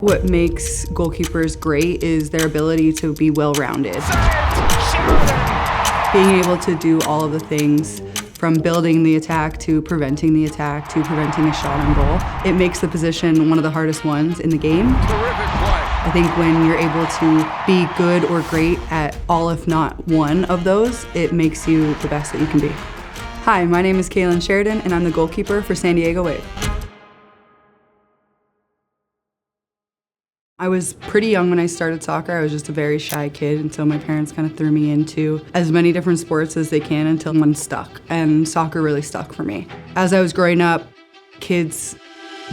What makes goalkeepers great is their ability to be well-rounded. Being able to do all of the things from building the attack to preventing the attack to preventing a shot on goal. It makes the position one of the hardest ones in the game. Terrific play. I think when you're able to be good or great at all if not one of those, it makes you the best that you can be. Hi, my name is Kailen Sheridan and I'm the goalkeeper for San Diego Wave. I was pretty young when I started soccer. I was just a very shy kid, and so my parents kind of threw me into as many different sports as they can until one stuck, and soccer really stuck for me. As I was growing up, kids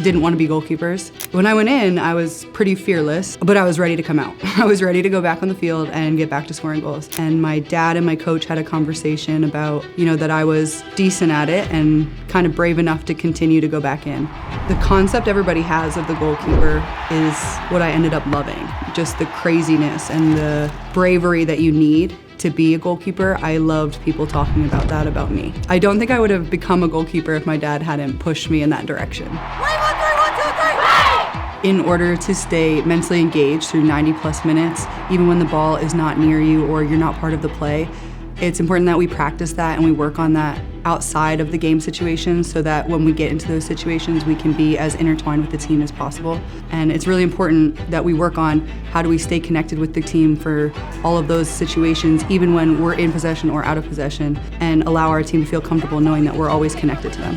didn't want to be goalkeepers. When I went in, I was pretty fearless, but I was ready to come out. I was ready to go back on the field and get back to scoring goals. And my dad and my coach had a conversation about, that I was decent at it and kind of brave enough to continue to go back in. The concept everybody has of the goalkeeper is what I ended up loving. Just the craziness and the bravery that you need to be a goalkeeper. I loved people talking about that about me. I don't think I would have become a goalkeeper if my dad hadn't pushed me in that direction. In order to stay mentally engaged through 90+ minutes, even when the ball is not near you or you're not part of the play, it's important that we practice that and we work on that outside of the game situations so that when we get into those situations, we can be as intertwined with the team as possible. And it's really important that we work on how do we stay connected with the team for all of those situations, even when we're in possession or out of possession, and allow our team to feel comfortable knowing that we're always connected to them.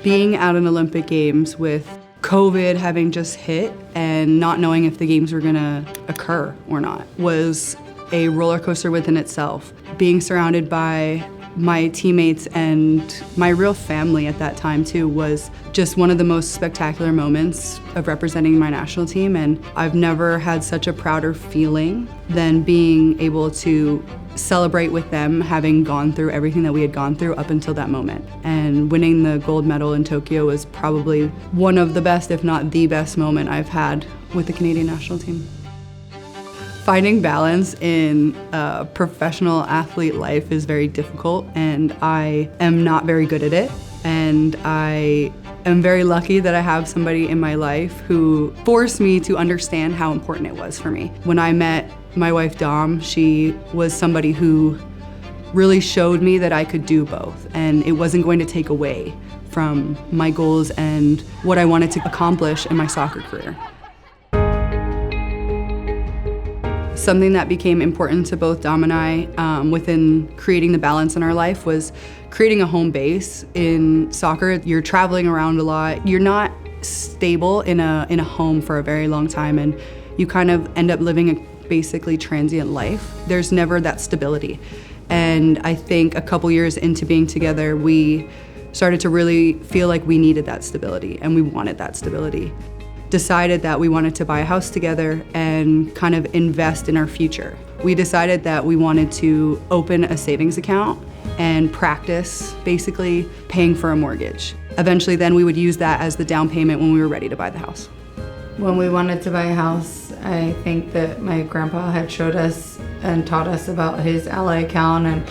Being at an Olympic Games with COVID having just hit and not knowing if the games were gonna occur or not was a roller coaster within itself. Being surrounded by my teammates and my real family at that time too was just one of the most spectacular moments of representing my national team, and I've never had such a prouder feeling than being able to celebrate with them having gone through everything that we had gone through up until that moment. And winning the gold medal in Tokyo was probably one of the best, if not the best moment I've had with the Canadian national team. Finding balance in a professional athlete life is very difficult, and I am not very good at it. And I am very lucky that I have somebody in my life who forced me to understand how important it was for me. When I met my wife Dom, she was somebody who really showed me that I could do both, and it wasn't going to take away from my goals and what I wanted to accomplish in my soccer career. Something that became important to both Dom and I within creating the balance in our life was creating a home base. In soccer, you're traveling around a lot. You're not stable in a home for a very long time, and you kind of end up living a basically transient life. There's never that stability. And I think a couple years into being together, we started to really feel like we needed that stability and we wanted that stability. Decided that we wanted to buy a house together and kind of invest in our future. We decided that we wanted to open a savings account and practice basically paying for a mortgage. Eventually then we would use that as the down payment when we were ready to buy the house. When we wanted to buy a house, I think that my grandpa had showed us and taught us about his Ally account, and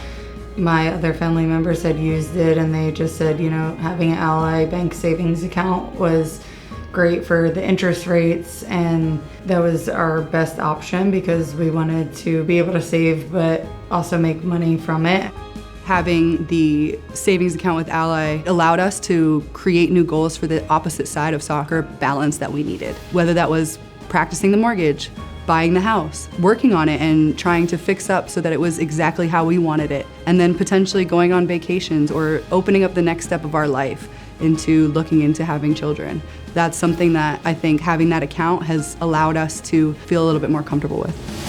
my other family members had used it, and they just said, having an Ally bank savings account was great for the interest rates, and that was our best option because we wanted to be able to save but also make money from it. Having the savings account with Ally allowed us to create new goals for the opposite side of soccer balance that we needed. Whether that was practicing the mortgage, buying the house, working on it and trying to fix up so that it was exactly how we wanted it, and then potentially going on vacations or opening up the next step of our life into looking into having children. That's something that I think having that account has allowed us to feel a little bit more comfortable with.